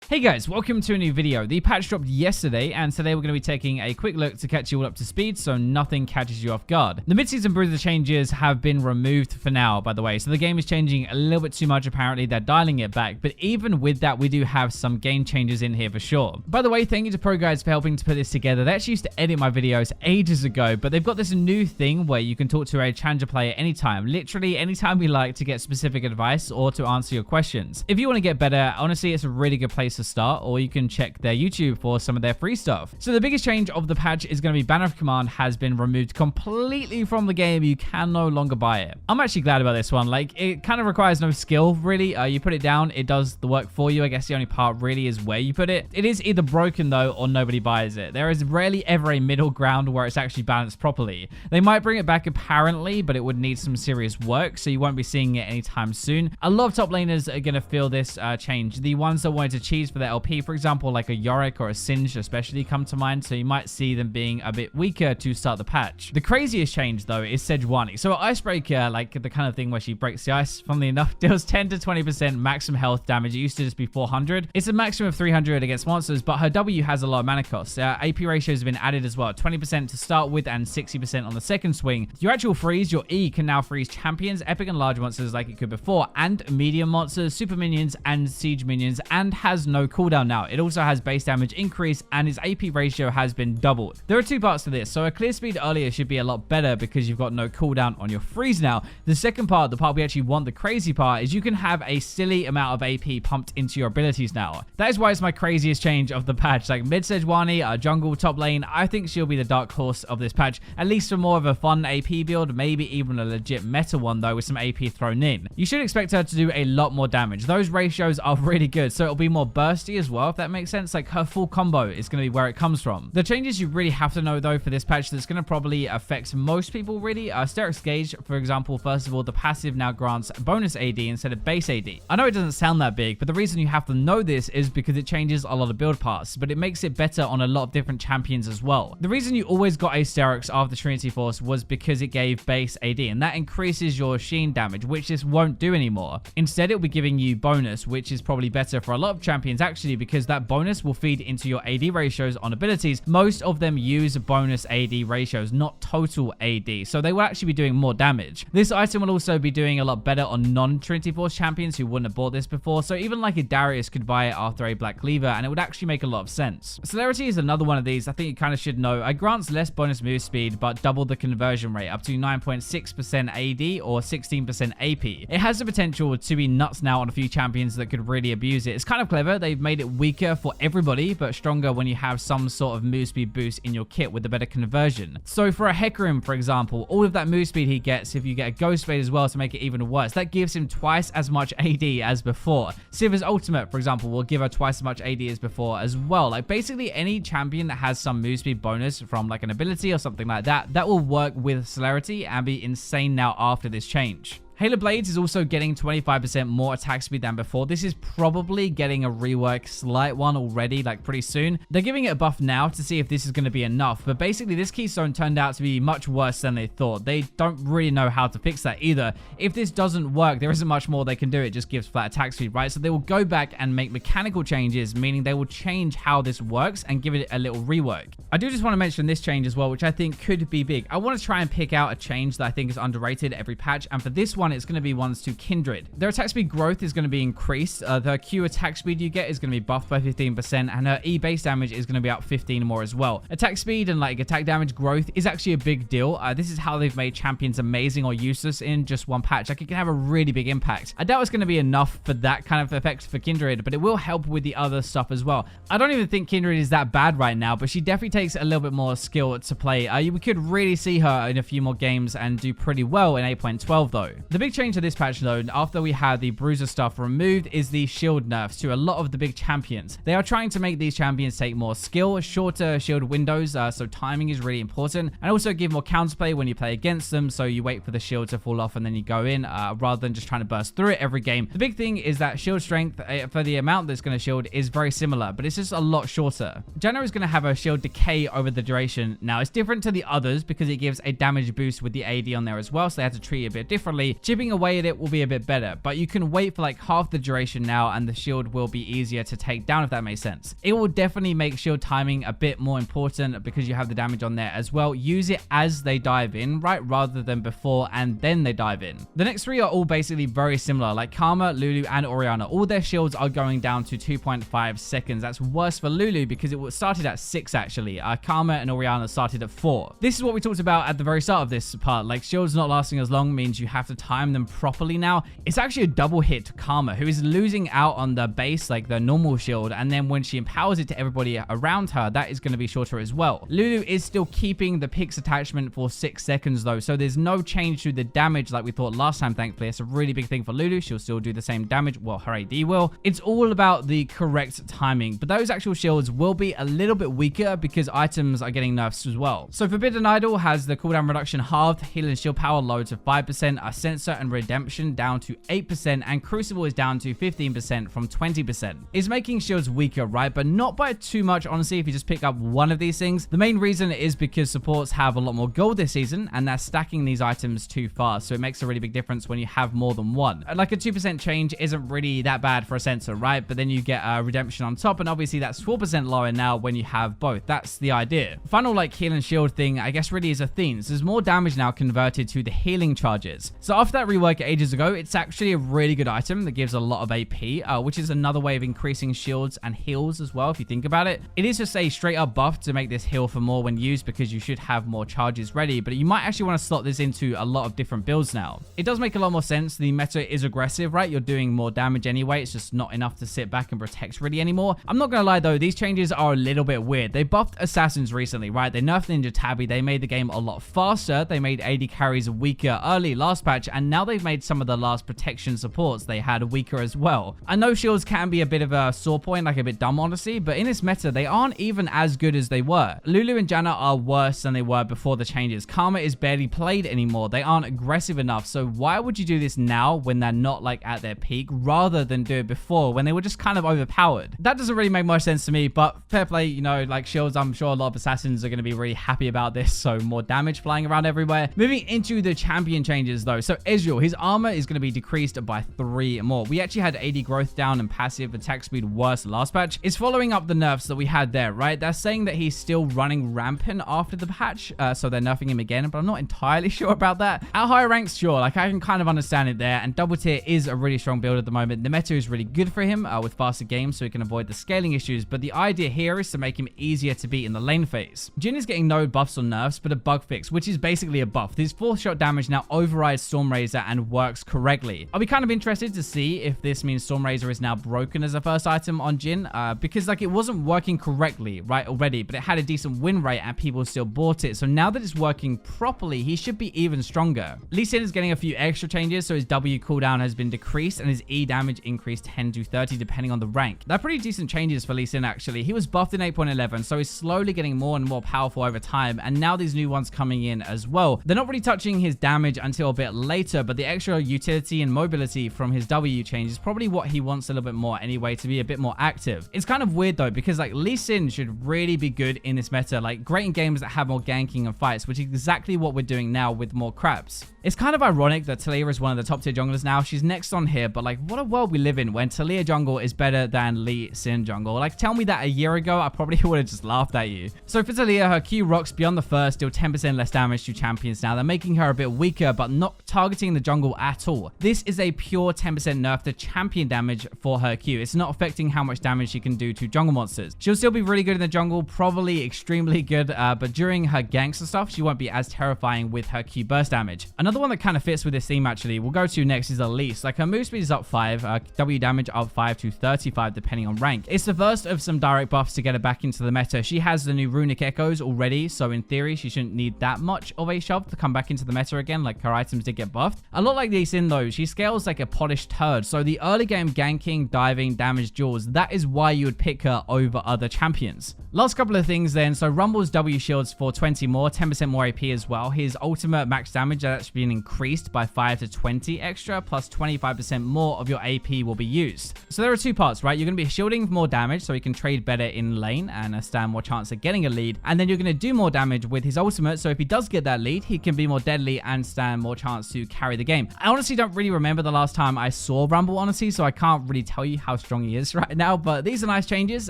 Hey guys, welcome to a new video. The patch dropped yesterday, and today we're going to be taking a quick look to catch you all up to speed so nothing catches you off guard. The mid-season bruiser changes have been removed for now, by the way, so the game is changing a little bit too much. Apparently, they're dialing it back, but even with that, we do have some game changes in here for sure. By the way, thank you to Pro Guys for helping to put this together. They actually used to edit my videos ages ago, but they've got this new thing where you can talk to a challenger player anytime, literally anytime you like, to get specific advice or to answer your questions. If you want to get better, honestly, it's a really good place to start, or you can check their YouTube for some of their free stuff. So the biggest change of the patch is going to be Banner of Command has been removed completely from the game. You can no longer buy it. I'm actually glad about this one. Like, it kind of requires no skill, really. You put it down, it does the work for you. I guess the only part really is where you put it. It is either broken, though, or nobody buys it. There is rarely ever a middle ground where it's actually balanced properly. They might bring it back, apparently, but it would need some serious work, so you won't be seeing it anytime soon. A lot of top laners are going to feel this change. The ones that wanted to cheese for their LP, for example, like a Yorick or a Singed especially come to mind, so you might see them being a bit weaker to start the patch. The craziest change, though, is Sejuani. So Icebreaker, like the kind of thing where she breaks the ice, funnily enough, deals 10 to 20% maximum health damage. It used to just be 400. It's a maximum of 300 against monsters, but her W has a lot of mana costs. AP ratios have been added as well, 20% to start with and 60% on the second swing. Your actual freeze, your E, can now freeze champions, epic and large monsters like it could before, and medium monsters, super minions, and siege minions, and has no cooldown now. It also has base damage increase, and its AP ratio has been doubled. There are two parts to this. So a clear speed earlier should be a lot better because you've got no cooldown on your freeze now. The second part, the part we actually want, the crazy part, is you can have a silly amount of AP pumped into your abilities now. That is why it's my craziest change of the patch. Like mid Sejuani, jungle, top lane, I think she'll be the dark horse of this patch, at least for more of a fun AP build, maybe even a legit meta one though with some AP thrown in. You should expect her to do a lot more damage. Those ratios are really good, so it'll be more bursty as well, if that makes sense. Like her full combo is going to be where it comes from. The changes you really have to know though for this patch that's going to probably affect most people really. Steric's Gauge, for example, first of all, the passive now grants bonus AD instead of base AD. I know it doesn't sound that big, but the reason you have to know this is because it changes a lot of build paths, but it makes it better on a lot of different champions as well. The reason you always got a Steric's after Trinity Force was because it gave base AD, and that increases your Sheen damage, which this won't do anymore. Instead, it'll be giving you bonus, which is probably better for a lot of champions actually, because that bonus will feed into your AD ratios on abilities. Most of them use bonus AD ratios, not total AD, so they will actually be doing more damage. This item will also be doing a lot better on non-Trinity Force champions who wouldn't have bought this before, so even like a Darius could buy it after a Black Cleaver, and it would actually make a lot of sense. Celerity is another one of these I think you kind of should know. It grants less bonus move speed, but double the conversion rate, up to 9.6% AD or 16% AP. It has the potential to be nuts now on a few champions that could really abuse it. It's kind of clever. They've made it weaker for everybody, but stronger when you have some sort of move speed boost in your kit with a better conversion. So for a Hecarim, for example, all of that move speed he gets, if you get a Ghost Blade as well to make it even worse, that gives him twice as much AD as before. Siv's ultimate, for example, will give her twice as much AD as before as well. Like basically any champion that has some move speed bonus from like an ability or something like that, that will work with Celerity and be insane now after this change. Halo Blades is also getting 25% more attack speed than before. This is probably getting a rework, slight one already, like pretty soon. They're giving it a buff now to see if this is going to be enough, but basically this keystone turned out to be much worse than they thought. They don't really know how to fix that either. If this doesn't work, there isn't much more they can do. It just gives flat attack speed, right? So they will go back and make mechanical changes, meaning they will change how this works and give it a little rework. I do just want to mention this change as well, which I think could be big. I want to try and pick out a change that I think is underrated every patch, and for this one, it's going to be ones to Kindred. Their attack speed growth is going to be increased. The Q attack speed you get is going to be buffed by 15%, and her E base damage is going to be up 15 more as well. Attack speed and like attack damage growth is actually a big deal. This is how they've made champions amazing or useless in just one patch. Like it can have a really big impact. I doubt it's going to be enough for that kind of effect for Kindred, but it will help with the other stuff as well. I don't even think Kindred is that bad right now, but she definitely takes a little bit more skill to play. We could really see her in a few more games and do pretty well in 8.12 though. The big change to this patch though, after we had the bruiser stuff removed, is the shield nerfs to a lot of the big champions. They are trying to make these champions take more skill, shorter shield windows, so timing is really important, and also give more counterplay when you play against them, so you wait for the shield to fall off and then you go in, rather than just trying to burst through it every game. The big thing is that shield strength for the amount that's going to shield is very similar, but it's just a lot shorter. Janna is going to have a shield decay over the duration. Now it's different to the others because it gives a damage boost with the AD on there as well, so they had to treat it a bit differently. chipping away at it will be a bit better, but you can wait for like half the duration now and the shield will be easier to take down, if that makes sense. It will definitely make shield timing a bit more important because you have the damage on there as well. Use it as they dive in, right, rather than before and then they dive in. The next three are all basically very similar, like Karma, Lulu, and Orianna. All their shields are going down to 2.5 seconds. That's worse for Lulu because it started at 6 actually. Karma and Orianna started at 4. This is what we talked about at the very start of this part. Like shields not lasting as long means you have to time them properly now. It's actually a double hit to Karma, who is losing out on the base, like the normal shield, and then when she empowers it to everybody around her, that is going to be shorter as well. Lulu is still keeping the Pix attachment for 6 seconds though, so there's no change to the damage like we thought last time, thankfully. It's a really big thing for Lulu. She'll still do the same damage. Well, her AD will. It's all about the correct timing, but those actual shields will be a little bit weaker because items are getting nerfs as well. So Forbidden Idol has the cooldown reduction halved, heal and shield power low to 5%, Censor and Redemption down to 8%, and Crucible is down to 15% from 20%. It's making shields weaker, right? But not by too much, honestly, if you just pick up one of these things. The main reason is because supports have a lot more gold this season, and they're stacking these items too fast, so it makes a really big difference when you have more than one. Like a 2% change isn't really that bad for a Censor, right? But then you get a Redemption on top, and obviously that's 4% lower now when you have both. That's the idea. Final like heal and shield thing, I guess, really is a theme. So there's more damage now converted to the healing charges. So after that rework ages ago, it's actually a really good item that gives a lot of AP, which is another way of increasing shields and heals as well, if you think about it. It is just a straight up buff to make this heal for more when used because you should have more charges ready, but you might actually want to slot this into a lot of different builds now. It does make a lot more sense. The meta is aggressive, right? You're doing more damage anyway. It's just not enough to sit back and protect really anymore. I'm not gonna lie though, these changes are a little bit weird. They buffed assassins recently, right? They nerfed Ninja Tabby. They made the game a lot faster. They made AD carries weaker early last patch, and now they've made some of the last protection supports they had weaker as well. I know shields can be a bit of a sore point, like a bit dumb honestly, but in this meta they aren't even as good as they were. Lulu and Janna are worse than they were before the changes. Karma is barely played anymore. They aren't aggressive enough, so why would you do this now when they're not like at their peak rather than do it before when they were just kind of overpowered? That doesn't really make much sense to me, but fair play, you know, like shields, I'm sure a lot of assassins are going to be really happy about this, so more damage flying around everywhere. Moving into the champion changes though, so Ezreal, his armor is going to be decreased by 3 more. We actually had AD growth down and passive attack speed worse last patch. It's following up the nerfs that we had there, right? They're saying that he's still running rampant after the patch, so they're nerfing him again, but I'm not entirely sure about that. At higher ranks, sure, like I can kind of understand it there, and double tier is a really strong build at the moment. The meta is really good for him with faster games, so he can avoid the scaling issues, but the idea here is to make him easier to beat in the lane phase. Jhin is getting no buffs or nerfs, but a bug fix, which is basically a buff. His 4-shot damage now overrides Stormrazor and works correctly. I'll be kind of interested to see if this means Stormrazor is now broken as a first item on Jhin, because like it wasn't working correctly, right, already, but it had a decent win rate and people still bought it. So now that it's working properly, he should be even stronger. Lee Sin is getting a few extra changes, so his W cooldown has been decreased and his E damage increased 10 to 30 depending on the rank. They're pretty decent changes for Lee Sin actually. He was buffed in 8.11, so he's slowly getting more and more powerful over time, and now these new ones coming in as well. They're not really touching his damage until a bit later, but the extra utility and mobility from his W change is probably what he wants a little bit more anyway, to be a bit more active. It's kind of weird though, because like Lee Sin should really be good in this meta, like great in games that have more ganking and fights, which is exactly what we're doing now with more crabs. It's kind of ironic that Taliyah is one of the top tier junglers now. She's next on here, but like what a world we live in when Taliyah jungle is better than Lee Sin jungle. Like tell me that a year ago, I probably would have just laughed at you. So for Taliyah, her Q rocks beyond the first, deal 10% less damage to champions now. They're making her a bit weaker, but not targeting the jungle at all. This is a pure 10% nerf to champion damage for her Q. It's not affecting how much damage she can do to jungle monsters. She'll still be really good in the jungle, probably extremely good, but during her ganks and stuff, she won't be as terrifying with her Q burst damage. Another one that kind of fits with this theme actually, we'll go to next, is Elise. Like her move speed is up 5, W damage up 5 to 35 depending on rank. It's the first of some direct buffs to get her back into the meta. She has the new runic echoes already, so in theory she shouldn't need that much of a shove to come back into the meta again. Like her items did get buffed. A lot like Lee Sin though, she scales like a polished turd, so the early game ganking, diving, damage duels, that is why you would pick her over other champions. Last couple of things then, so Rumble's W shields for 20 more, 10% more AP as well. His ultimate max damage that's been increased by 5 to 20 extra, plus 25% more of your AP will be used. So there are two parts, right? You're going to be shielding more damage so he can trade better in lane and stand more chance of getting a lead, and then you're going to do more damage with his ultimate, so if he does get that lead, he can be more deadly and stand more chance to carry the game. I honestly don't really remember the last time I saw Rumble, honestly, so I can't really tell you how strong he is right now, but these are nice changes,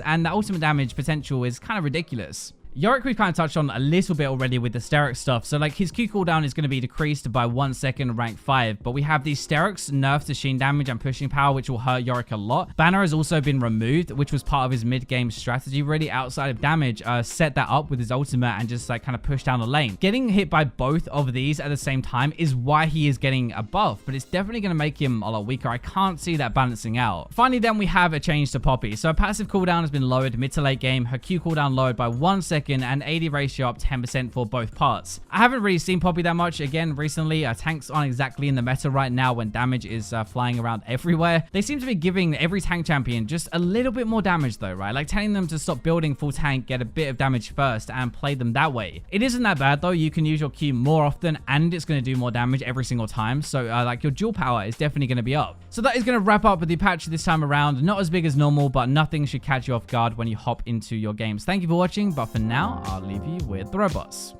and the ultimate damage potential is kind of ridiculous. Yorick we've kind of touched on a little bit already with the steric stuff. So like his Q cooldown is going to be decreased by 1 second rank 5. But we have these sterics nerfed to sheen damage and pushing power, which will hurt Yorick a lot. Banner has also been removed, which was part of his mid-game strategy really outside of damage. Set that up with his ultimate and just like kind of push down the lane. Getting hit by both of these at the same time is why he is getting a buff. But it's definitely going to make him a lot weaker. I can't see that balancing out. Finally then we have a change to Poppy. So her passive cooldown has been lowered mid to late game. Her Q cooldown lowered by 1 second. And AD ratio up 10% for both parts. I haven't really seen Poppy that much again recently. Tanks aren't exactly in the meta right now when damage is flying around everywhere. They seem to be giving every tank champion just a little bit more damage though, right? Like telling them to stop building full tank, get a bit of damage first and play them that way. It isn't that bad though. You can use your Q more often and it's going to do more damage every single time. So like your dual power is definitely going to be up. So that is going to wrap up with the patch this time around. Not as big as normal, but nothing should catch you off guard when you hop into your games. Thank you for watching, but for now, I'll leave you with the robots.